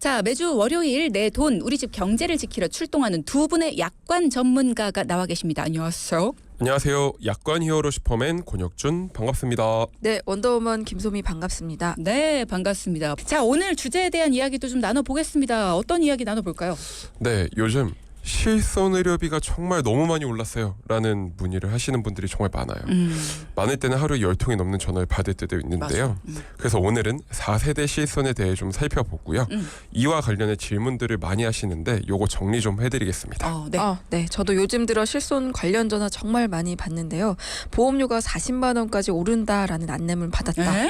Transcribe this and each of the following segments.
자, 매주 월요일 내 돈 우리 집 경제를 지키러 출동하는 두 분의 약관 전문가가 나와 계십니다. 안녕하세요. 안녕하세요. 약관 히어로 슈퍼맨 권혁준 반갑습니다. 네, 원더우먼 김소미 반갑습니다. 네, 반갑습니다. 자, 오늘 주제에 대한 이야기도 좀 나눠보겠습니다. 어떤 이야기 나눠볼까요? 네, 요즘 실손 의료비가 정말 너무 많이 올랐어요 라는 문의를 하시는 분들이 정말 많아요. 많을 때는 하루에 10통이 넘는 전화를 받을 때도 있는데요. 그래서 오늘은 4세대 실손에 대해 좀 살펴보고요. 이와 관련해 질문들을 많이 하시는데 요거 정리 좀 해드리겠습니다. 네. 네, 저도 요즘 들어 실손 관련 전화 정말 많이 받는데요. 보험료가 40만 원까지 오른다라는 안내문 받았다.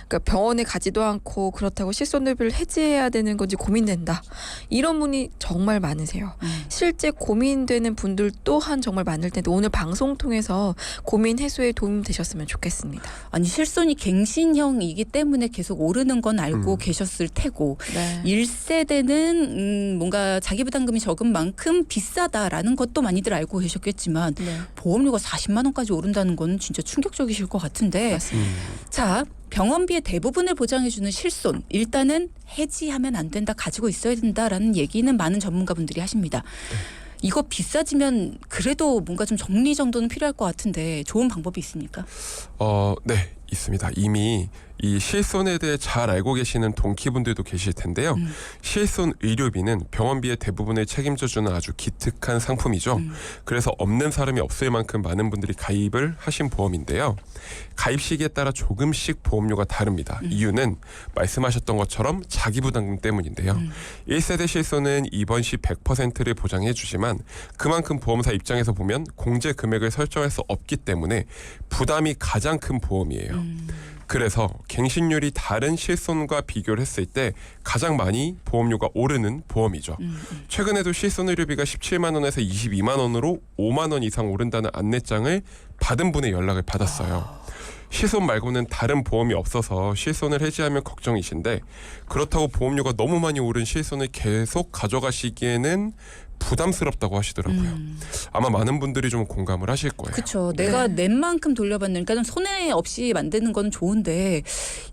그러니까 병원에 가지도 않고 그렇다고 실손의료비를 해지해야 되는 건지 고민된다. 이런 문의 정말 많으세요. 실제 고민되는 분들 또한 정말 많을 텐데 오늘 방송 통해서 고민 해소에 도움 되셨으면 좋겠습니다. 아니, 실손이 갱신형이기 때문에 계속 오르는 건 알고 계셨을 테고 네. 1세대는 뭔가 자기부담금이 적은 만큼 비싸다라는 것도 많이들 알고 계셨겠지만 네. 보험료가 40만 원까지 오른다는 건 진짜 충격적이실 것 같은데 맞습니다. 자, 병원비의 대부분을 보장해주는 실손 일단은 해지하면 안 된다, 가지고 있어야 된다라는 얘기는 많은 전문가분들이 하십니다. 이거 비싸지면 그래도 뭔가 좀 정리정돈은 필요할 것 같은데 좋은 방법이 있습니까? 네, 있습니다. 이미 이 실손에 대해 잘 알고 계시는 동키분들도 계실 텐데요. 실손 의료비는 병원비의 대부분을 책임져주는 아주 기특한 상품이죠. 그래서 없는 사람이 없을 만큼 많은 분들이 가입을 하신 보험인데요. 가입 시기에 따라 조금씩 보험료가 다릅니다. 이유는 말씀하셨던 것처럼 자기부담금 때문인데요. 1세대 실손은 입원 시 100%를 보장해 주지만 그만큼 보험사 입장에서 보면 공제 금액을 설정할 수 없기 때문에 부담이 가장 큰 보험이에요. 그래서 갱신율이 다른 실손과 비교를 했을 때 가장 많이 보험료가 오르는 보험이죠. 최근에도 실손 의료비가 17만 원에서 22만 원으로 5만 원 이상 오른다는 안내장을 받은 분의 연락을 받았어요. 실손 말고는 다른 보험이 없어서 실손을 해지하면 걱정이신데 그렇다고 보험료가 너무 많이 오른 실손을 계속 가져가시기에는 부담스럽다고 하시더라고요. 아마 많은 분들이 좀 공감을 하실 거예요. 그렇죠. 내가 낸 만큼 돌려받는, 그러니까 좀 손해 없이 만드는 건 좋은데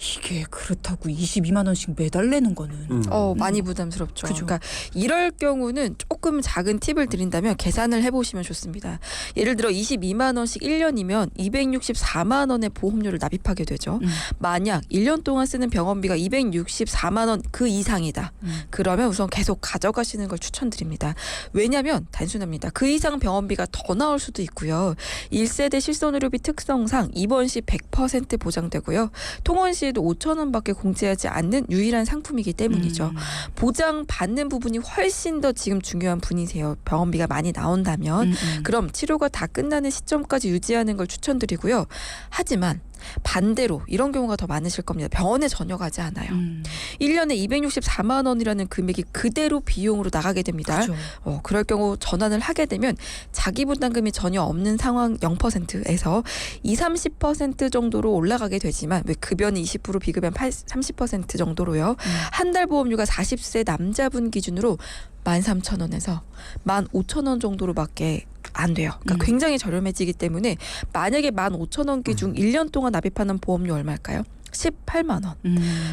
이게 그렇다고 22만 원씩 매달 내는 거는 많이 부담스럽죠. 그죠. 그러니까 이럴 경우는 조금 작은 팁을 드린다면 계산을 해보시면 좋습니다. 예를 들어 22만 원씩 1년이면 264만 원의 보험료를 납입하게 되죠. 만약 1년 동안 쓰는 병원비가 264만 원 그 이상이다. 그러면 우선 계속 가져가시는 걸 추천드립니다. 왜냐하면 단순합니다. 그 이상 병원비가 더 나올 수도 있고요. 1세대 실손의료비 특성상 입원 시 100% 보장되고요. 통원 시에도 5천 원밖에 공제하지 않는 유일한 상품이기 때문이죠. 보장받는 부분이 훨씬 더 지금 중요한 분이세요. 병원비가 많이 나온다면. 그럼 치료가 다 끝나는 시점까지 유지하는 걸 추천드리고요. 하지만 반대로 이런 경우가 더 많으실 겁니다. 병원에 전혀 가지 않아요. 1년에 264만 원이라는 금액이 그대로 비용으로 나가게 됩니다. 그렇죠. 그럴 경우 전환을 하게 되면 자기부담금이 전혀 없는 상황 0%에서 20-30% 정도로 올라가게 되지만 왜 급여는 20% 비급여는 30% 정도로요. 한 달 보험료가 40세 남자분 기준으로 13,000원에서 15,000원 정도로밖에 안 돼요. 그러니까 굉장히 저렴해지기 때문에 만약에 15,000원 기준 1년 동안 납입하는 보험료 얼마일까요? 18만 원.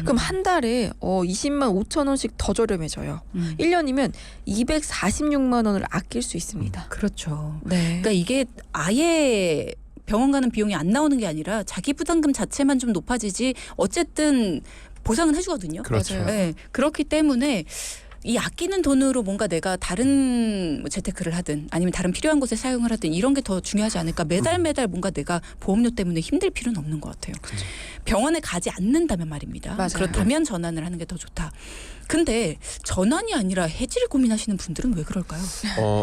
그럼 한 달에 20만 5천 원씩 더 저렴해져요. 1년이면 246만 원을 아낄 수 있습니다. 그렇죠. 네. 그러니까 이게 아예 병원 가는 비용이 안 나오는 게 아니라 자기 부담금 자체만 좀 높아지지 어쨌든 보상은 해주거든요. 그렇죠. 맞아요. 네, 그렇기 때문에 이 아끼는 돈으로 뭔가 내가 다른 뭐 재테크를 하든 아니면 다른 필요한 곳에 사용을 하든 이런 게 더 중요하지 않을까. 매달 뭔가 내가 보험료 때문에 힘들 필요는 없는 것 같아요. 병원에 가지 않는다면 말입니다. 맞아요. 그렇다면 전환을 하는 게 더 좋다. 근데 전환이 아니라 해지를 고민하시는 분들은 왜 그럴까요?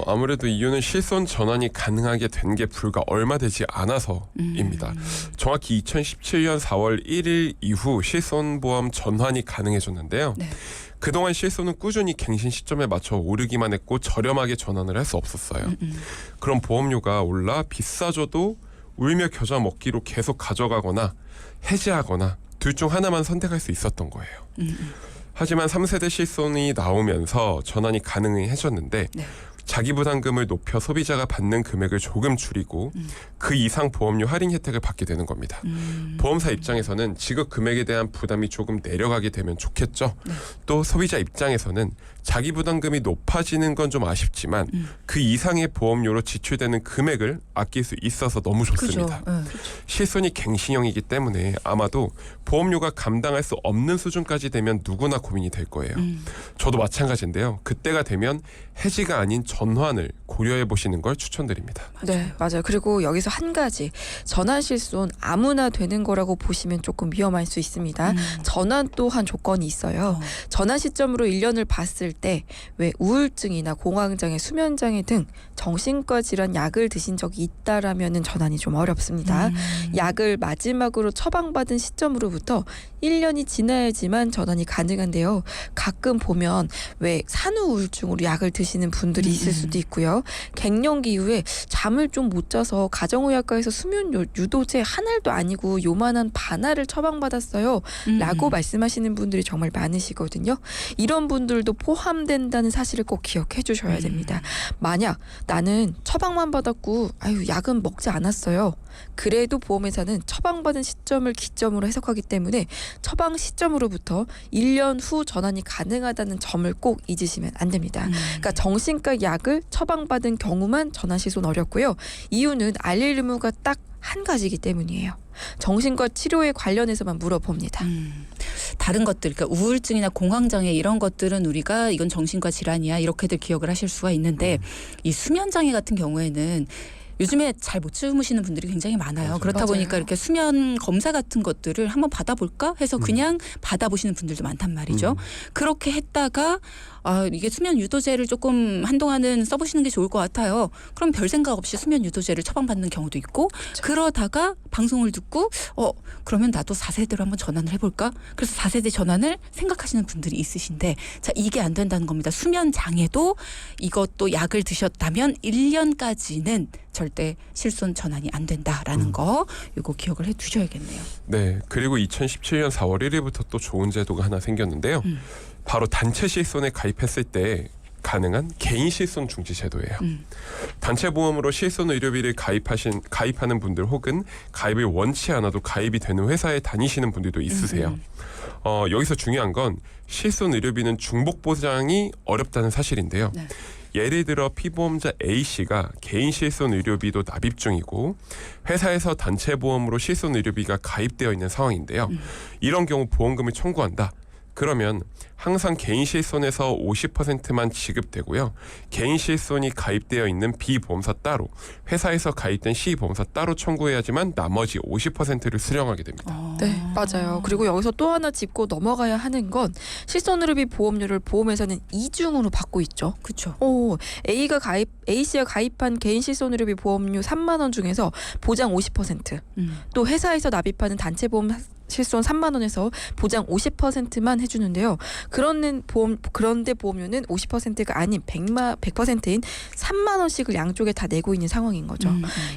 아무래도 이유는 실손 전환이 가능하게 된 게 불과 얼마 되지 않아서입니다. 정확히 2017년 4월 1일 이후 실손보험 전환이 가능해졌는데요. 네. 그동안 실손은 꾸준히 갱신 시점에 맞춰 오르기만 했고 저렴하게 전환을 할 수 없었어요. 그럼 보험료가 올라 비싸져도 울며 겨자 먹기로 계속 가져가거나 해지하거나 둘 중 하나만 선택할 수 있었던 거예요. 하지만 3세대 실손이 나오면서 전환이 가능해졌는데 네. 자기 부담금을 높여 소비자가 받는 금액을 조금 줄이고 그 이상 보험료 할인 혜택을 받게 되는 겁니다. 보험사 입장에서는 지급 금액에 대한 부담이 조금 내려가게 되면 좋겠죠. 네. 또 소비자 입장에서는 자기 부담금이 높아지는 건 좀 아쉽지만 그 이상의 보험료로 지출되는 금액을 아낄 수 있어서 너무 좋습니다. 그죠. 실손이 갱신형이기 때문에 아마도 보험료가 감당할 수 없는 수준까지 되면 누구나 고민이 될 거예요. 저도 마찬가지인데요. 그때가 되면 해지가 아닌 전환을 고려해 보시는 걸 추천드립니다. 네, 맞아요. 그리고 여기서 한 가지, 전환 실손 아무나 되는 거라고 보시면 조금 위험할 수 있습니다. 전환 또한 조건이 있어요. 전환 시점으로 1년을 봤을 때 왜 우울증이나 공황장애, 수면장애 등 정신과 질환 약을 드신 적이 있다라면은 전환이 좀 어렵습니다. 약을 마지막으로 처방받은 시점으로부터 1년이 지나야지만 전환이 가능한데요. 가끔 보면 왜 산후 우울증으로 약을 드시는 분들이 있을 수도 있고요. 갱년기 이후에 잠을 좀 못 자서 가정의학과에서 수면 유도제 한 알도 아니고 요만한 반알을 처방받았어요. 라고 말씀하시는 분들이 정말 많으시거든요. 이런 분들도 포함된다는 사실을 꼭 기억해 주셔야 됩니다. 만약 나는 처방만 받았고 약은 먹지 않았어요. 그래도 보험회사는 처방받은 시점을 기점으로 해석하기 때문에 처방 시점으로부터 1년 후 전환이 가능하다는 점을 꼭 잊으시면 안 됩니다. 그러니까 정신과 약을 처방받은 경우만 전환 실손 어렵고요. 이유는 알릴 의무가 딱 한 가지이기 때문이에요. 정신과 치료에 관련해서만 물어봅니다. 다른 것들, 그러니까 우울증이나 공황장애 이런 것들은 우리가 이건 정신과 질환이야 이렇게들 기억을 하실 수가 있는데 이 수면장애 같은 경우에는 요즘에 잘 못 주무시는 분들이 굉장히 많아요. 그렇다 보니까 이렇게 수면 검사 같은 것들을 한번 받아볼까 해서 그냥 받아보시는 분들도 많단 말이죠. 그렇게 했다가 이게 수면 유도제를 조금 한동안은 써보시는 게 좋을 것 같아요. 그럼 별 생각 없이 수면 유도제를 처방받는 경우도 있고 그러다가 방송을 듣고 그러면 나도 4세대로 한번 전환을 해볼까? 그래서 4세대 전환을 생각하시는 분들이 있으신데 자 이게 안 된다는 겁니다. 수면 장애도 이것도 약을 드셨다면 1년까지는 절대 실손 전환이 안 된다라는 거 이거 기억을 해 두셔야겠네요. 네, 그리고 2017년 4월 1일부터 또 좋은 제도가 하나 생겼는데요. 바로 단체 실손에 가입했을 때 가능한 개인 실손 중지 제도예요. 단체 보험으로 실손 의료비를 가입하는 분들 혹은 가입을 원치 않아도 가입이 되는 회사에 다니시는 분들도 있으세요. 여기서 중요한 건 실손 의료비는 중복 보장이 어렵다는 사실인데요. 네. 예를 들어 피보험자 A씨가 개인 실손 의료비도 납입 중이고 회사에서 단체 보험으로 실손 의료비가 가입되어 있는 상황인데요. 이런 경우 보험금을 청구한다. 그러면 항상 개인 실손에서 50%만 지급되고요. 개인 실손이 가입되어 있는 B보험사 따로, 회사에서 가입된 C보험사 따로 청구해야지만 나머지 50%를 수령하게 됩니다. 네, 맞아요. 그리고 여기서 또 하나 짚고 넘어가야 하는 건 실손의료비 보험료를 보험회사는 이중으로 받고 있죠. 그렇죠. A씨가 가입한 개인 실손의료비 보험료 3만 원 중에서 보장 50%, 또 회사에서 납입하는 단체 보험 실손 3만 원에서 보장 50%만 해주는데요. 그런데 보험료는 50%가 아닌 100%인 3만 원씩을 양쪽에 다 내고 있는 상황인 거죠.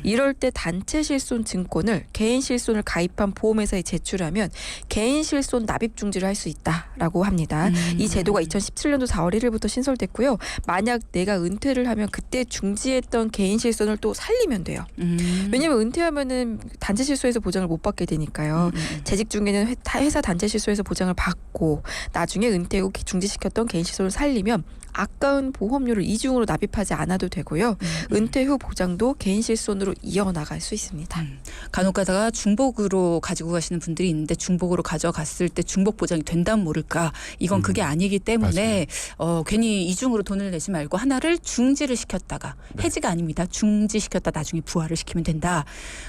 이럴 때 단체 실손 증권을 개인 실손을 가입한 보험회사에 제출하면 개인 실손 납입 중지를 할 수 있다라고 합니다. 이 제도가 2017년도 4월 1일부터 신설됐고요. 만약 내가 은퇴를 하면 그때 중지했던 개인 실손을 또 살리면 돼요. 왜냐하면 은퇴하면은 단체 실손에서 보장을 못 받게 되니까요. 재직 중에는 회사 단체 실손에서 보장을 받고 나중에 은퇴 후 중지시켰던 개인 실손을 살리면 아까운 보험료를 이중으로 납입하지 않아도 되고요. 은퇴 후 보장도 개인 실손으로 이어나갈 수 있습니다. 간혹 가다가 중복으로 가지고 가시는 분들이 있는데 중복으로 가져갔을 때 중복 보장이 된다면 모를까. 이건 그게 아니기 때문에 괜히 이중으로 돈을 내지 말고 하나를 중지를 시켰다가 해지가 아닙니다. 중지시켰다 나중에 부활을 시키면 된다.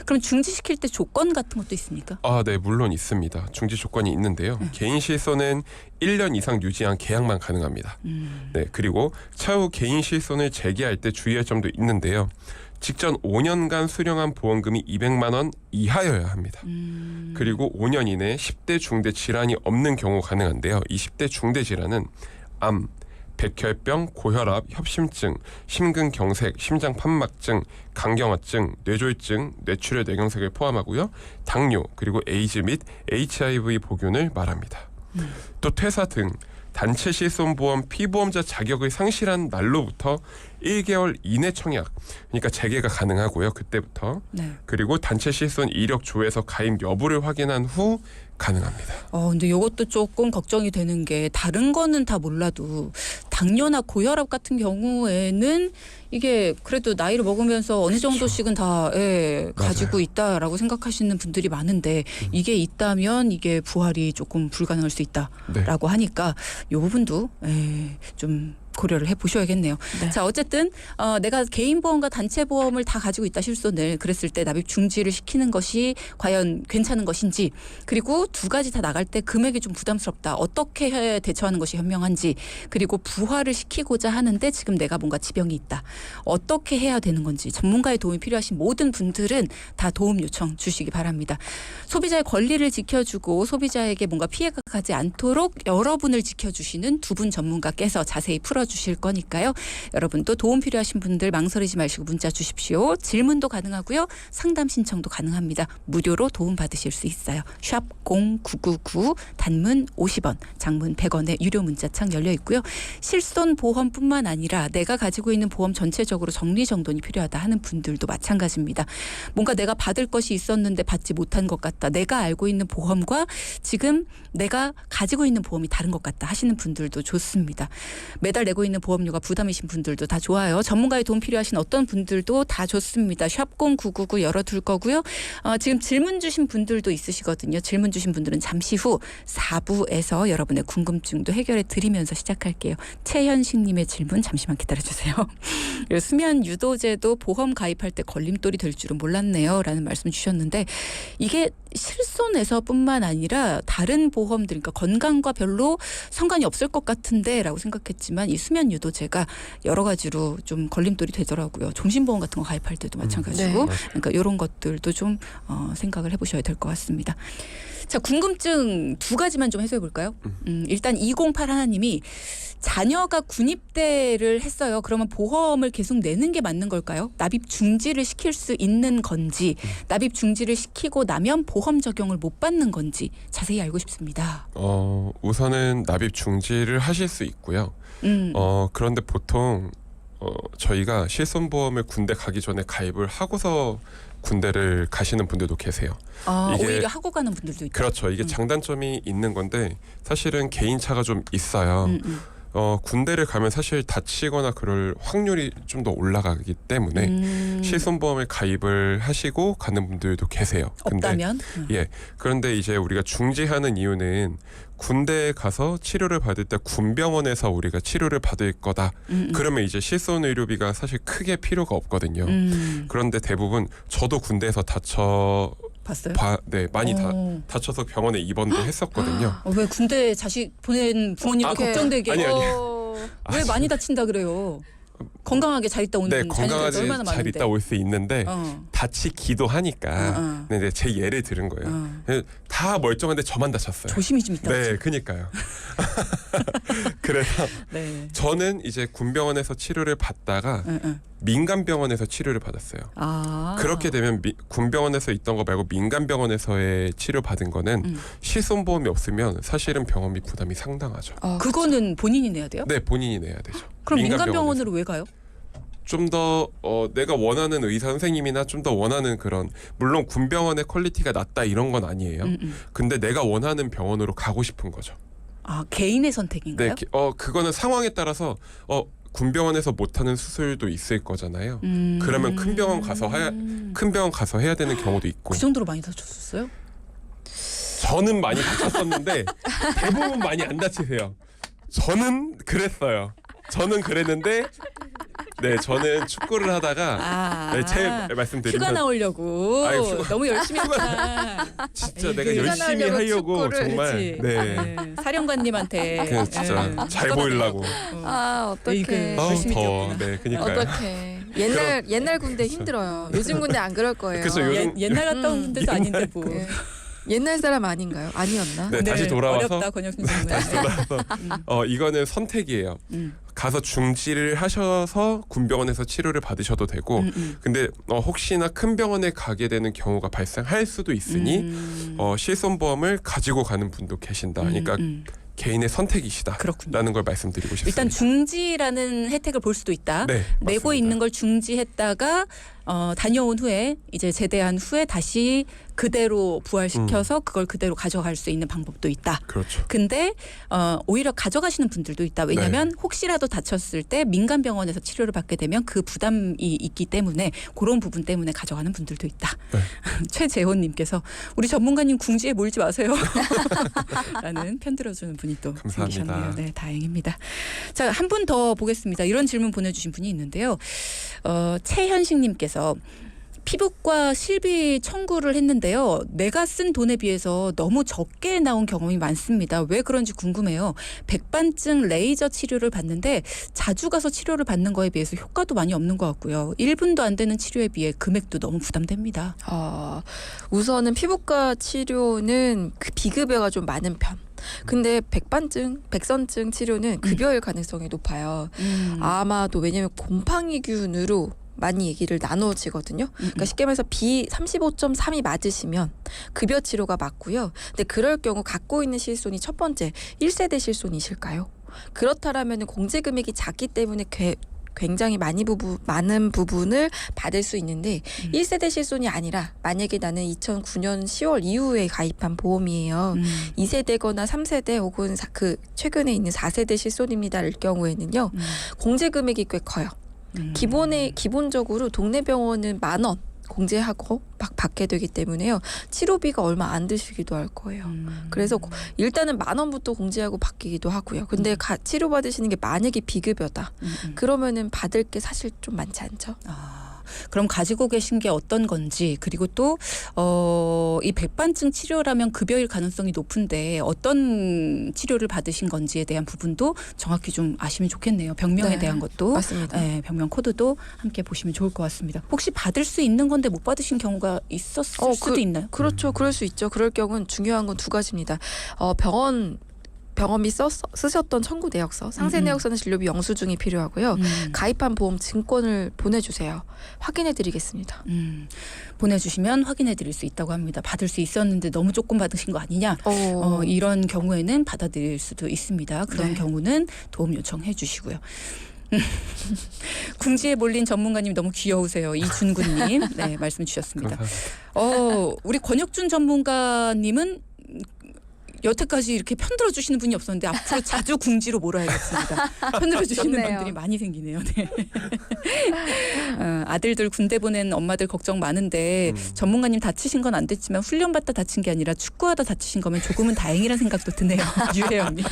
그럼 중지시킬 때 조건 같은 것도 있습니까? 네, 물론 있습니다. 중지 조건이 있는데요. 개인 실손은 1년 이상 유지한 계약만 가능합니다. 네, 그리고 차후 개인 실손을 재개할 때 주의할 점도 있는데요. 직전 5년간 수령한 보험금이 200만 원 이하여야 합니다. 그리고 5년 이내에 10대 중대 질환이 없는 경우 가능한데요. 이 10대 중대 질환은 암, 백혈병, 고혈압, 협심증, 심근경색, 심장판막증, 간경화증, 뇌졸중, 뇌출혈 뇌경색을 포함하고요. 당뇨, 그리고 에이즈 및 HIV 보균을 말합니다. 또 퇴사 등 단체 실손보험 피보험자 자격을 상실한 날로부터 1개월 이내 청약, 그러니까 재개가 가능하고요. 그때부터. 네. 그리고 단체 실손 이력 조에서 가입 여부를 확인한 후 가능합니다. 근데 이것도 조금 걱정이 되는 게 다른 거는 다 몰라도 당뇨나 고혈압 같은 경우에는 이게 그래도 나이를 먹으면서 어느 정도씩은 다 가지고 있다라고 생각하시는 분들이 많은데 이게 있다면 이게 부활이 조금 불가능할 수 있다라고 하니까 이 부분도 좀 고려를 해보셔야겠네요. 네. 자, 어쨌든 내가 개인 보험과 단체 보험을 다 가지고 있다 실손을 그랬을 때 납입 중지를 시키는 것이 과연 괜찮은 것인지, 그리고 두 가지 다 나갈 때 금액이 좀 부담스럽다. 어떻게 대처하는 것이 현명한지, 그리고 부활을 시키고자 하는데 지금 내가 뭔가 지병이 있다. 어떻게 해야 되는 건지 전문가의 도움이 필요하신 모든 분들은 다 도움 요청 주시기 바랍니다. 소비자의 권리를 지켜주고 소비자에게 뭔가 피해가 가지 않도록 여러분을 지켜주시는 두 분 전문가께서 자세히 풀어주실 거니까요. 여러분도 도움 필요하신 분들 망설이지 마시고 문자 주십시오. 질문도 가능하고요. 상담 신청도 가능합니다. 무료로 도움 받으실 수 있어요. 샵 0999 단문 50원, 장문 100원의 유료 문자창 열려 있고요. 실손 보험뿐만 아니라 내가 가지고 있는 보험 전체적으로 정리정돈이 필요하다 하는 분들도 마찬가지입니다. 뭔가 내가 받을 것이 있었는데 받지 못한 것 같다. 내가 알고 있는 보험과 지금 내가 가지고 있는 보험이 다른 것 같다 하시는 분들도 좋습니다. 매달 내고 있는 보험료가 부담이신 분들도 다 좋아요. 전문가의 도움 필요하신 어떤 분들도 다 좋습니다. 샵 0999 열어둘 거고요. 지금 질문 주신 분들도 있으시거든요. 질문 주신 분들은 잠시 후 4부에서 여러분의 궁금증도 해결해 드리면서 시작할게요. 최현식님의 질문 잠시만 기다려주세요. 수면 유도제도 보험 가입할 때 걸림돌이 될 줄은 몰랐네요. 라는 말씀 주셨는데 이게 실손에서뿐만 아니라 다른 보험들, 그러니까 건강과 별로 상관이 없을 것 같은데 라고 생각했지만 이 수면 유도제가 여러 가지로 좀 걸림돌이 되더라고요. 종신보험 같은 거 가입할 때도 마찬가지고. 네. 그러니까 이런 것들도 좀 생각을 해보셔야 될 것 같습니다. 자, 궁금증 두 가지만 좀 해소해 볼까요? 일단 208 하나님이 자녀가 군입대를 했어요. 그러면 보험을 계속 내는 게 맞는 걸까요? 납입 중지를 시킬 수 있는 건지, 납입 중지를 시키고 나면 보험 적용을 못 받는 건지 자세히 알고 싶습니다. 우선은 납입 중지를 하실 수 있고요. 그런데 보통 저희가 실손보험을 군대 가기 전에 가입을 하고서 군대를 가시는 분들도 계세요. 이게 오히려 하고 가는 분들도 있다. 그렇죠. 이게 장단점이 있는 건데 사실은 개인차가 좀 있어요. 군대를 가면 사실 다치거나 그럴 확률이 좀 더 올라가기 때문에 실손보험에 가입을 하시고 가는 분들도 계세요. 없다면? 그런데 이제 우리가 중지하는 이유는 군대에 가서 치료를 받을 때 군병원에서 우리가 치료를 받을 거다. 그러면 이제 실손 의료비가 사실 크게 필요가 없거든요. 그런데 대부분 저도 군대에서 봤어요? 많이 다쳐서 병원에 입원도 했었거든요. 왜 군대 자식 보낸 부모님도 걱정되게 아니. 왜 많이 다친다 그래요? 건강하게 잘 있다 오는 자녀들 건강하게 얼마나 많은데. 잘 있다 올 수 있는데 다치기도 하니까 근데 제 예를 들은 거예요. 다 멀쩡한데 저만 다쳤어요. 조심히 좀 있다. 네, 그니까요. 그래서 네. 저는 이제 군병원에서 치료를 받다가 민간병원에서 치료를 받았어요. 그렇게 되면 군병원에서 있던 거 말고 민간병원에서의 치료 받은 거는 실손보험이 없으면 사실은 병원비 부담이 상당하죠. 그거는 본인이 내야 돼요? 네, 본인이 내야 되죠. 그럼 민간병원으로 왜 가요? 좀 더 내가 원하는 의사 선생님이나 좀 더 원하는 그런, 물론 군병원의 퀄리티가 낮다 이런 건 아니에요. 근데 내가 원하는 병원으로 가고 싶은 거죠. 개인의 선택인가요? 네, 그거는 상황에 따라서 군병원에서 못하는 수술도 있을 거잖아요. 그러면 큰 병원 가서 해야 되는 경우도 있고. 그 정도로 많이 다쳤었어요? 저는 많이 다쳤었는데 대부분 많이 안 다치세요. 저는 그랬어요. 저는 그랬는데 저는 축구를 하다가 제 말씀드리면 휴가 나오려고 휴가. 너무 열심히 했다. 진짜 에이, 내가 휴가 열심히 하려고 축구를, 정말 그렇지. 사령관님한테 진짜 잘 보이려고. 어떡해. 열심히 더워. 뛰었구나. 그니까요. 어떡해. 옛날 군대 힘들어요. 요즘 군대 안 그럴 거예요. 그쵸, 요즘- 옛날 갔다 온 분들도 아닌데 뭐. 네. 옛날 사람 아닌가요? 아니었나? 네, 다시 돌아와서 어렵다 권혁준 선생님. 다시 돌아와서 이거는 선택이에요. 가서 중지를 하셔서 군병원에서 치료를 받으셔도 되고, 근데 혹시나 큰 병원에 가게 되는 경우가 발생할 수도 있으니 실손보험을 가지고 가는 분도 계신다. 그러니까 개인의 선택이시다라는 그렇군요. 걸 말씀드리고 싶습니다. 일단 중지라는 혜택을 볼 수도 있다. 네, 내고 맞습니다. 있는 걸 중지했다가 다녀온 후에 이제 제대한 후에 다시 그대로 부활시켜서 그걸 그대로 가져갈 수 있는 방법도 있다. 그렇죠. 근데 오히려 가져가시는 분들도 있다. 왜냐하면 네. 혹시라도 혹시라도 다쳤을 때 민간 병원에서 치료를 받게 되면 그 부담이 있기 때문에 그런 부분 때문에 가져가는 분들도 있다. 네. 최재원님께서 우리 전문가님 궁지에 몰지 마세요. 라는 편들어주는 분이 또 감사합니다. 생기셨네요. 네, 다행입니다. 자, 한 분 더 보겠습니다. 이런 질문 보내주신 분이 있는데요. 최현식님께서 피부과 실비 청구를 했는데요. 내가 쓴 돈에 비해서 너무 적게 나온 경험이 많습니다. 왜 그런지 궁금해요. 백반증 레이저 치료를 받는데 자주 가서 치료를 받는 거에 비해서 효과도 많이 없는 것 같고요. 1분도 안 되는 치료에 비해 금액도 너무 부담됩니다. 우선은 피부과 치료는 그 비급여가 좀 많은 편. 근데 백선증 치료는 급여일 가능성이 높아요. 아마도 왜냐면 곰팡이균으로 많이 얘기를 나눠지거든요. 그러니까 쉽게 말해서 B35.3이 맞으시면 급여 치료가 맞고요. 근데 그럴 경우 갖고 있는 실손이 첫 번째 1세대 실손이실까요? 그렇다라면 공제 금액이 작기 때문에 굉장히 많은 부분을 받을 수 있는데 1세대 실손이 아니라 만약에 나는 2009년 10월 이후에 가입한 보험이에요. 2세대거나 3세대 혹은 최근에 있는 4세대 실손입니다일 경우에는요. 공제 금액이 꽤 커요. 기본적으로 동네 병원은 10,000원 공제하고 막 받게 되기 때문에요. 치료비가 얼마 안 드시기도 할 거예요. 그래서 일단은 10,000원부터 공제하고 받기도 하고요. 근데 치료받으시는 게 만약에 비급여다. 그러면은 받을 게 사실 좀 많지 않죠. 그럼 가지고 계신 게 어떤 건지 그리고 또 이 백반증 치료라면 급여일 가능성이 높은데 어떤 치료를 받으신 건지에 대한 부분도 정확히 좀 아시면 좋겠네요. 병명에 네, 대한 것도 맞습니다. 네, 병명 코드도 함께 보시면 좋을 것 같습니다. 혹시 받을 수 있는 건데 못 받으신 경우가 있었을 수도 있나요? 그렇죠. 그럴 수 있죠. 그럴 경우는 중요한 건 두 가지입니다. 병원이 쓰셨던 청구 내역서, 상세 내역서는 진료비 영수증이 필요하고요. 가입한 보험 증권을 보내주세요. 확인해드리겠습니다. 보내주시면 확인해드릴 수 있다고 합니다. 받을 수 있었는데 너무 조금 받으신 거 아니냐? 이런 경우에는 받아들일 수도 있습니다. 그런 네. 경우는 도움 요청해 주시고요. 궁지에 몰린 전문가님 너무 귀여우세요. 이준구님 네, 말씀 주셨습니다. 우리 권혁준 전문가님은 여태까지 이렇게 편들어 주시는 분이 없었는데 앞으로 자주 궁지로 몰아야겠습니다. 편들어 주시는 좋네요. 분들이 많이 생기네요. 네. 아들들 군대 보낸 엄마들 걱정 많은데 전문가님 다치신 건 안 됐지만 훈련받다 다친 게 아니라 축구하다 다치신 거면 조금은 다행이라는 생각도 드네요. 유혜영님.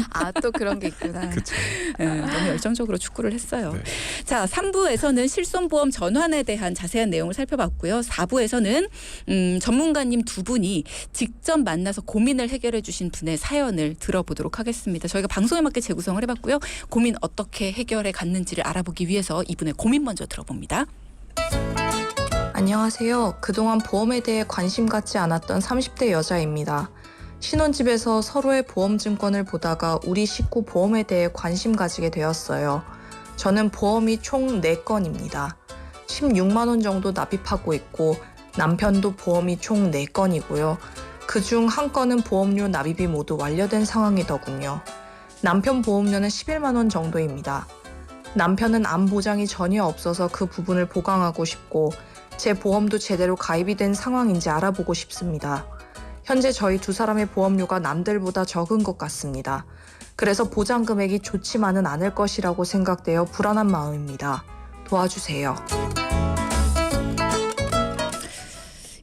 또 그런 게 있구나. 그렇죠. 너무 열정적으로 축구를 했어요. 네. 자, 3부에서는 실손보험 전환에 대한 자세한 내용을 살펴봤고요. 4부에서는 전문가님 두 분이 직접 만나서 고민을 해결해 주신 분의 사연을 들어보도록 하겠습니다. 저희가 방송에 맞게 재구성을 해봤고요. 고민 어떻게 해결해 갔는지를 알아보기 위해서 이분의 고민 먼저 들어봅니다. 안녕하세요. 그동안 보험에 대해 관심 갖지 않았던 30대 여자입니다. 신혼집에서 서로의 보험 증권을 보다가 우리 식구 보험에 대해 관심 가지게 되었어요. 저는 보험이 총 4건입니다. 16만 원 정도 납입하고 있고 남편도 보험이 총 4건이고요. 그중 한 건은 보험료 납입이 모두 완료된 상황이더군요. 남편 보험료는 11만 원 정도입니다. 남편은 암 보장이 전혀 없어서 그 부분을 보강하고 싶고 제 보험도 제대로 가입이 된 상황인지 알아보고 싶습니다. 현재 저희 두 사람의 보험료가 남들보다 적은 것 같습니다. 그래서 보장 금액이 좋지만은 않을 것이라고 생각되어 불안한 마음입니다. 도와주세요.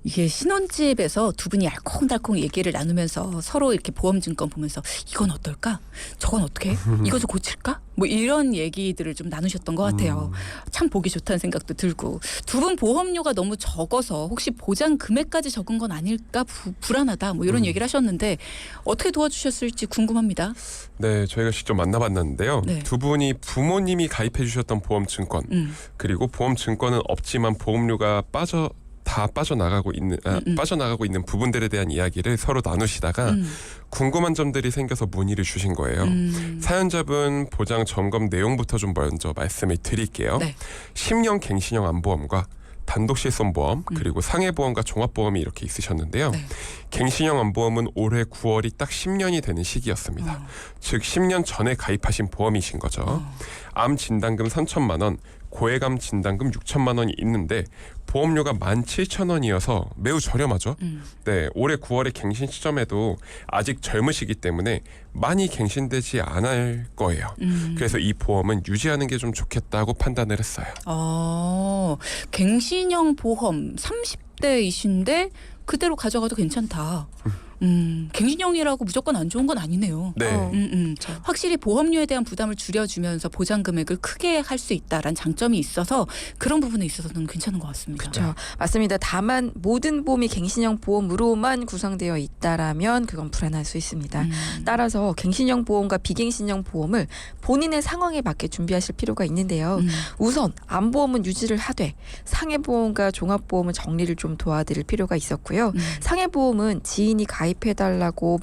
이게 신혼집에서 두 분이 알콩달콩 얘기를 나누면서 서로 이렇게 보험증권 보면서 이건 어떨까? 저건 어떻게? 이거 좀 고칠까? 뭐 이런 얘기들을 좀 나누셨던 것 같아요. 참 보기 좋다는 생각도 들고 두 분 보험료가 너무 적어서 혹시 보장 금액까지 적은 건 아닐까 불안하다 뭐 이런 얘기를 하셨는데 어떻게 도와주셨을지 궁금합니다. 네, 저희가 직접 만나봤는데요. 네. 두 분이 부모님이 가입해 주셨던 보험 증권 그리고 보험 증권은 없지만 보험료가 빠져나가고 있는 부분들에 대한 이야기를 서로 나누시다가 궁금한 점들이 생겨서 문의를 주신 거예요. 사연자분 보장 점검 내용부터 좀 먼저 말씀을 드릴게요. 네. 10년 갱신형 암보험과 단독 실손보험 그리고 상해보험과 종합보험이 이렇게 있으셨는데요. 네. 갱신형 암보험은 올해 9월이 딱 10년이 되는 시기였습니다. 즉 10년 전에 가입하신 보험이신 거죠. 암 진단금 3천만 원, 고액암 진단금 6천만 원이 있는데 보험료가 17,000원이어서 매우 저렴하죠. 네, 올해 9월에 갱신 시점에도 아직 젊으시기 때문에 많이 갱신되지 않을 거예요. 그래서 이 보험은 유지하는 게 좀 좋겠다고 판단을 했어요. 갱신형 보험 30대이신데 그대로 가져가도 괜찮다. 갱신형이라고 무조건 안 좋은 건 아니네요. 네. 확실히 보험료에 대한 부담을 줄여주면서 보장 금액을 크게 할 수 있다라는 장점이 있어서 그런 부분에 있어서는 괜찮은 것 같습니다. 그렇죠. 맞습니다. 다만 모든 보험이 갱신형 보험으로만 구성되어 있다라면 그건 불안할 수 있습니다. 따라서 갱신형 보험과 비갱신형 보험을 본인의 상황에 맞게 준비하실 필요가 있는데요. 우선 암보험은 유지를 하되 상해보험과 종합보험은 정리를 좀 도와드릴 필요가 있었고요. 상해보험은 지인이 가입해달라고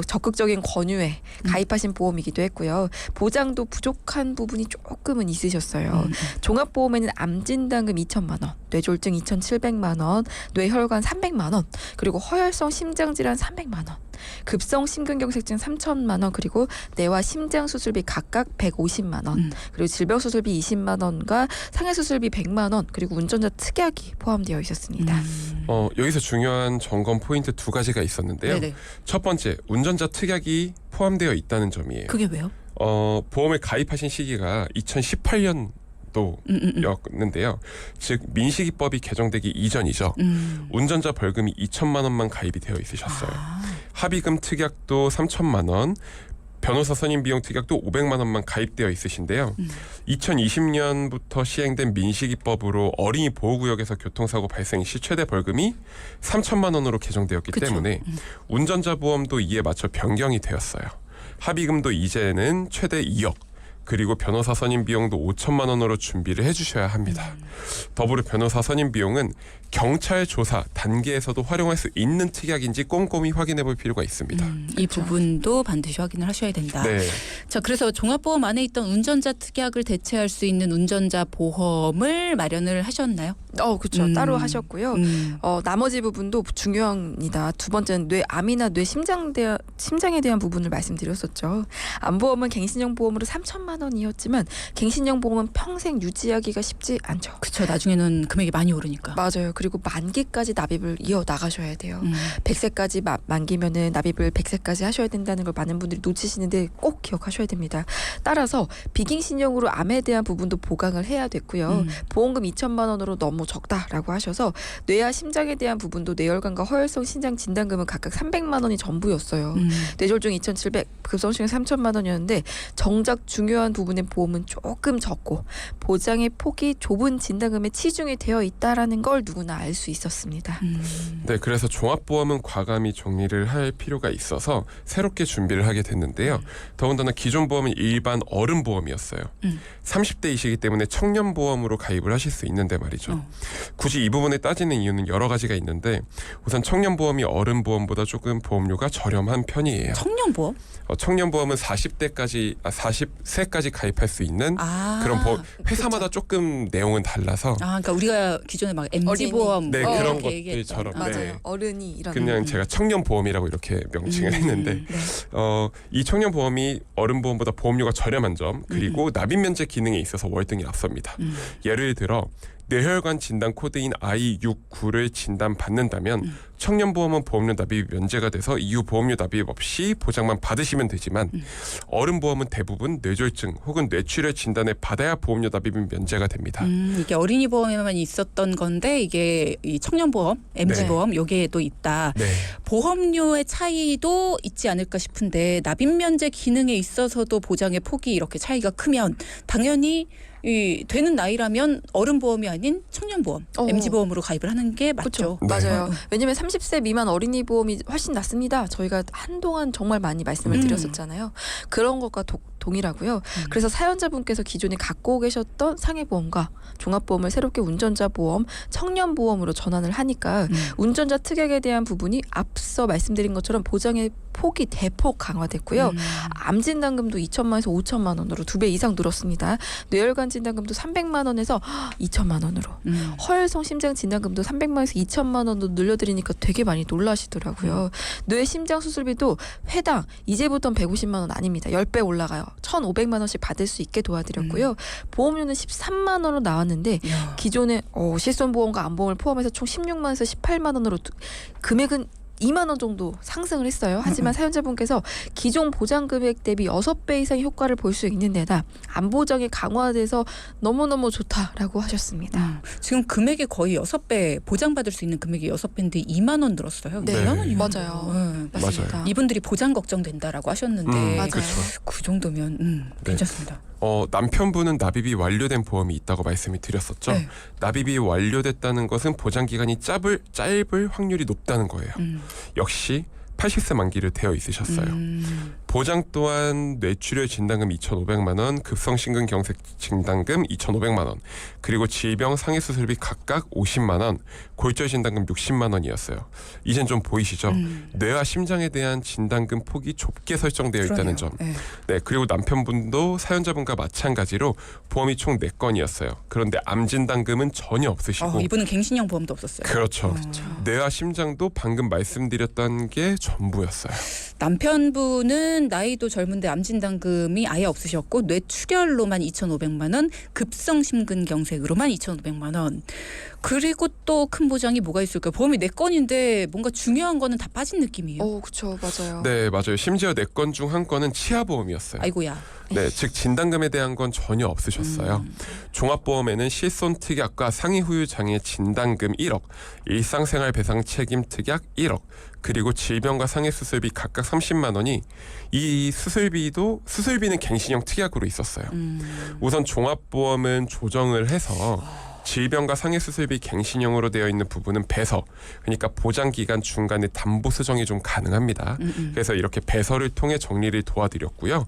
적극적인 권유에 가입하신 보험이기도 했고요. 보장도 부족한 부분이 조금은 있으셨어요. 종합보험에는 암진단금 2천만 원, 뇌졸중 2,700만 원, 뇌혈관 300만 원, 그리고 허혈성 심장질환 300만 원, 급성 심근경색증 3천만 원, 그리고 뇌와 심장 수술비 각각 150만 원, 그리고 질병 수술비 20만 원과 상해 수술비 100만 원, 그리고 운전자 특약이 포함되어 있었습니다. 여기서 중요한 점검 포인트 두 가지가 있었는데요. 네네. 첫 번째, 운전자 특약이 포함되어 있다는 점이에요. 그게 왜요? 보험에 가입하신 시기가 2018년도였는데요. 즉 민식이법이 개정되기 이전이죠. 운전자 벌금이 2천만 원만 가입이 되어 있으셨어요. 합의금 특약도 3천만 원, 변호사 선임 비용 특약도 500만 원만 가입되어 있으신데요. 2020년부터 시행된 민식이법으로 어린이 보호구역에서 교통사고 발생 시 최대 벌금이 3천만 원으로 개정되었기 그쵸. 때문에 운전자 보험도 이에 맞춰 변경이 되었어요. 합의금도 이제는 최대 2억, 그리고 변호사 선임 비용도 5천만 원으로 준비를 해주셔야 합니다. 더불어 변호사 선임 비용은 경찰 조사 단계에서도 활용할 수 있는 특약인지 꼼꼼히 확인해 볼 필요가 있습니다. 이 부분도 반드시 확인을 하셔야 된다. 네. 자, 그래서 종합보험 안에 있던 운전자 특약을 대체할 수 있는 운전자 보험을 마련을 하셨나요? 그렇죠. 따로 하셨고요. 음. 나머지 부분도 중요합니다. 두 번째는 뇌암이나 심장에 대한 부분을 말씀드렸었죠. 암보험은 갱신형 보험으로 3천만 원이었지만 갱신형 보험은 평생 유지하기가 쉽지 않죠. 그렇죠. 나중에는 금액이 많이 오르니까. 맞아요. 그리고 만기까지 납입을 이어 나가셔야 돼요. 100세까지 만기면은 납입을 100세까지 하셔야 된다는 걸 많은 분들이 놓치시는데 꼭 기억하셔야 됩니다. 따라서 비갱신형으로 암에 대한 부분도 보강을 해야 됐고요. 보험금 2천만 원으로 너무 적다라고 하셔서 뇌와 심장에 대한 부분도 뇌혈관과 허혈성 신장 진단금은 각각 300만 원이 전부였어요. 뇌졸중 2,700, 급성심경 3천만 원이었는데 정작 중요한 부분의 보험은 조금 적고 보장의 폭이 좁은 진단금에 치중이 되어 있다라는 걸 누구나 알 수 있었습니다. 네, 그래서 종합보험은 과감히 정리를 할 필요가 있어서 새롭게 준비를 하게 됐는데요. 더군다나 기존 보험은 일반 어른보험이었어요. 30대이시기 때문에 청년보험으로 가입을 하실 수 있는데 말이죠. 굳이 이 부분에 따지는 이유는 여러 가지가 있는데 우선 청년보험이 어른보험보다 조금 보험료가 저렴한 편이에요. 청년보험? 청년보험은 40세까지 가입할 수 있는 그런 보험. 회사마다 조금 내용은 달라서 그러니까 우리가 기존에 막 MG보험 네, 이렇게 그런 얘기했던. 것들처럼. 맞아요. 네. 어른이 이런 그냥 제가 청년보험이라고 이렇게 명칭을 했는데 이 청년보험이 어른보험보다 보험료가 저렴한 점 그리고 납입 면제 기능에 있어서 월등히 앞섭니다. 예를 들어 뇌혈관 진단 코드인 I69를 진단받는다면 청년보험은 보험료 납입이 면제가 돼서 이후 보험료 납입 없이 보장만 받으시면 되지만 어른보험은 대부분 뇌졸중 혹은 뇌출혈 진단을 받아야 보험료 납입이 면제가 됩니다. 이게 어린이 보험에만 있었던 건데 이게 이 청년보험, MG보험 여기에도 있다. 네. 보험료의 차이도 있지 않을까 싶은데 납입 면제 기능에 있어서도 보장의 폭이 이렇게 차이가 크면 당연히 되는 나이라면 어른보험이 아닌 청년보험, MG보험으로 가입을 하는 게 맞죠. 그렇죠. 맞아요. 왜냐하면 30세 미만 어린이 보험이 훨씬 낫습니다. 저희가 한동안 정말 많이 말씀을 드렸었잖아요. 그런 것과 동일하고요. 그래서 사연자분께서 기존에 갖고 계셨던 상해보험과 종합보험을 새롭게 운전자보험, 청년보험으로 전환을 하니까 운전자 특약에 대한 부분이 앞서 말씀드린 것처럼 보장의 폭이 대폭 강화됐고요. 암 진단금도 2천만 원에서 5천만 원으로 2배 이상 늘었습니다. 뇌혈관 진단금도 300만 원에서 2천만 원으로. 허혈성 심장 진단금도 300만 원에서 2천만 원으로 늘려드리니까 되게 많이 놀라시더라고요. 뇌 심장 수술비도 회당 이제부터는 150만 원 아닙니다. 10배 올라가요. 1,500만 원씩 받을 수 있게 도와드렸고요. 보험료는 13만 원으로 나왔는데 야. 기존의 실손보험과 암보험을 포함해서 총 16만 원에서 18만 원으로 금액은 2만 원 정도 상승을 했어요. 하지만 사연자분께서 기존 보장 금액 대비 6배 이상의 효과를 볼 수 있는 데다 암보장이 강화돼서 너무너무 좋다라고 하셨습니다. 지금 금액이 거의 6배 보장받을 수 있는 금액이 6배인데 2만 원 늘었어요. 네. 2만 원이면 맞아요. 네. 맞습니다. 이분들이 보장 걱정된다라고 하셨는데 맞아요. 그렇죠. 그 정도면 네. 괜찮습니다. 남편분은 납입이 완료된 보험이 있다고 말씀을 드렸었죠. 네. 납입이 완료됐다는 것은 보장 기간이 짧을 확률이 높다는 거예요. 역시 80세 만기를 되어 있으셨어요. 보장 또한 뇌출혈 진단금 2,500만 원, 급성심근경색 진단금 2,500만 원, 그리고 질병 상해 수술비 각각 50만 원, 골절 진단금 60만 원이었어요. 이젠 좀 보이시죠? 뇌와 심장에 대한 진단금 폭이 좁게 설정되어 있다는 점. 네. 네, 그리고 남편분도 사연자분과 마찬가지로 보험이 총 4건이었어요. 그런데 암 진단금은 전혀 없으시고 이분은 갱신형 보험도 없었어요. 그렇죠. 뇌와 심장도 방금 말씀드렸던 게 전부였어요. 남편분은 나이도 젊은데 암 진단금이 아예 없으셨고 뇌출혈로만 2,500만 원, 급성심근경색으로만 2,500만 원. 그리고 또 큰 보장이 뭐가 있을까요? 보험이 4건인데 뭔가 중요한 거는 다 빠진 느낌이에요. 그렇죠. 맞아요. 네, 맞아요. 심지어 4건 중 한 건은 치아보험이었어요. 아이고야. 네, 즉 진단금에 대한 건 전혀 없으셨어요. 종합보험에는 실손특약과 상해후유장애 진단금 1억, 일상생활 배상 책임 특약 1억, 그리고 질병과 상해수술비 각각 30만 원이 이 수술비는 갱신형 특약으로 있었어요. 우선 종합보험은 조정을 해서 질병과 상해수술비 갱신형으로 되어 있는 부분은 배서, 그러니까 보장기간 중간에 담보 수정이 좀 가능합니다. 그래서 이렇게 배서를 통해 정리를 도와드렸고요.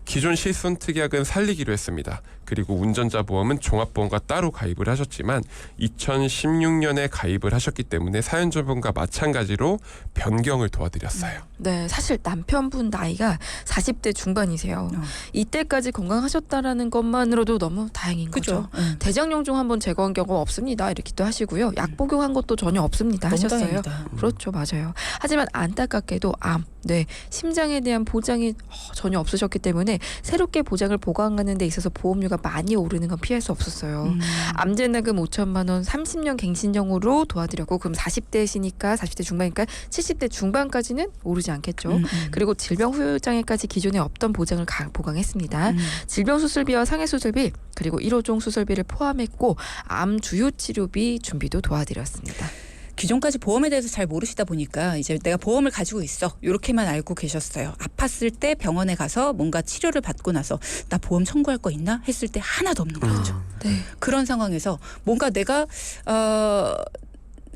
기존 실손특약은 살리기로 했습니다. 그리고 운전자 보험은 종합보험과 따로 가입을 하셨지만 2016년에 가입을 하셨기 때문에 사연자분과 마찬가지로 변경을 도와드렸어요. 네, 사실 남편분 나이가 40대 중반이세요. 이때까지 건강하셨다라는 것만으로도 너무 다행인 그죠? 거죠. 대장용종 한번 제거한 경험 없습니다. 이렇게도 하시고요. 약 복용한 것도 전혀 없습니다. 너무 하셨어요. 다행이다. 그렇죠, 맞아요. 하지만 안타깝게도 암, 뇌, 심장에 대한 보장이 전혀 없으셨기 때문에 새롭게 보장을 보강하는 데 있어서 보험료가 많이 오르는 건 피할 수 없었어요. 암 진단금 5천만 원 30년 갱신형으로 도와드렸고 그럼 40대시니까 40대 중반이니까 70대 중반까지는 오르지 않겠죠. 그리고 질병 후유장애까지 기존에 없던 보장을 보강했습니다. 질병 수술비와 상해 수술비 그리고 1호종 수술비를 포함했고 암 주요 치료비 준비도 도와드렸습니다. 기존까지 보험에 대해서 잘 모르시다 보니까 이제 내가 보험을 가지고 있어 이렇게만 알고 계셨어요. 아팠을 때 병원에 가서 뭔가 치료를 받고 나서 나 보험 청구할 거 있나 했을 때 하나도 없는 거죠. 네. 그런 상황에서 뭔가 내가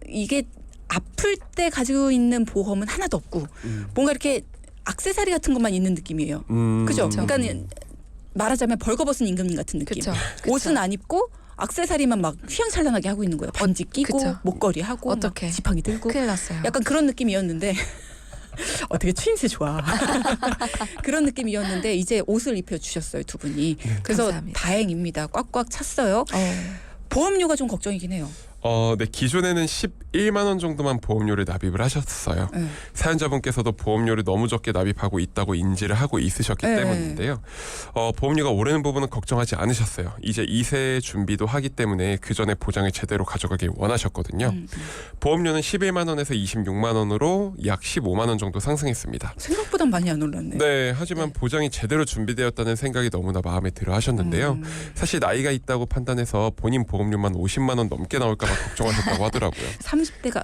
이게 아플 때 가지고 있는 보험은 하나도 없고 뭔가 이렇게 액세서리 같은 것만 있는 느낌이에요. 그죠? 그러니까 말하자면 벌거벗은 임금님 같은 느낌. 그쵸. 옷은 안 입고 액세서리만 막 휘황찬란하게 하고 있는 거예요. 번지 끼고 그쵸. 목걸이 하고 막 어떡해. 지팡이 들고 큰일 났어요. 약간 그런 느낌이었는데 되게 추임새 좋아. 그런 느낌이었는데 이제 옷을 입혀주셨어요. 두 분이. 그래서 감사합니다. 다행입니다. 꽉꽉 찼어요. 보험료가 좀 걱정이긴 해요. 네, 기존에는 11만 원 정도만 보험료를 납입을 하셨어요. 사연자분께서도 보험료를 너무 적게 납입하고 있다고 인지를 하고 있으셨기 때문인데요. 보험료가 오르는 부분은 걱정하지 않으셨어요. 이제 2세 준비도 하기 때문에 그 전에 보장을 제대로 가져가길 원하셨거든요. 보험료는 11만 원에서 26만 원으로 약 15만 원 정도 상승했습니다. 생각보다 많이 안 올랐네. 네, 하지만 보장이 제대로 준비되었다는 생각이 너무나 마음에 들어 하셨는데요. 사실 나이가 있다고 판단해서 본인 보험료만 50만 원 넘게 나올까 봐 걱정하셨다고 하더라고요. 30대가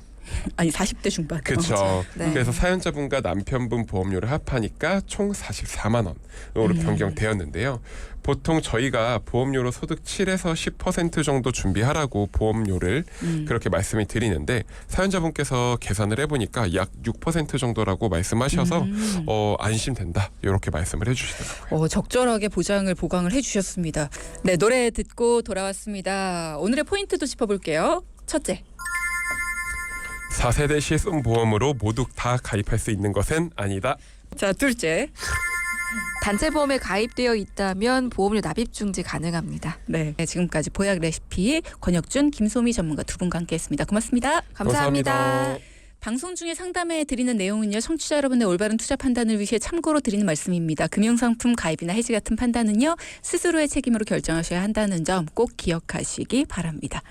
아니 40대 중반. 그렇죠. 네. 그래서 사연자분과 남편분 보험료를 합하니까 총 44만 원으로 변경되었는데요. 보통 저희가 보험료로 소득 7에서 10% 정도 준비하라고 보험료를 그렇게 말씀을 드리는데 사연자분께서 계산을 해보니까 약 6% 정도라고 말씀하셔서 안심된다 이렇게 말씀을 해주시더라고요. 적절하게 보장을 보강을 해주셨습니다. 네, 노래 듣고 돌아왔습니다. 오늘의 포인트도 짚어볼게요. 첫째. 4세대 실손 보험으로 모두 다 가입할 수 있는 것은 아니다. 자, 둘째. 단체 보험에 가입되어 있다면 보험료 납입 중지 가능합니다. 네, 지금까지 보약 레시피 권혁준, 김소미 전문가 두 분과 함께했습니다. 고맙습니다. 감사합니다. 방송 중에 상담해 드리는 내용은요, 청취자 여러분의 올바른 투자 판단을 위해 참고로 드리는 말씀입니다. 금융상품 가입이나 해지 같은 판단은요, 스스로의 책임으로 결정하셔야 한다는 점 꼭 기억하시기 바랍니다.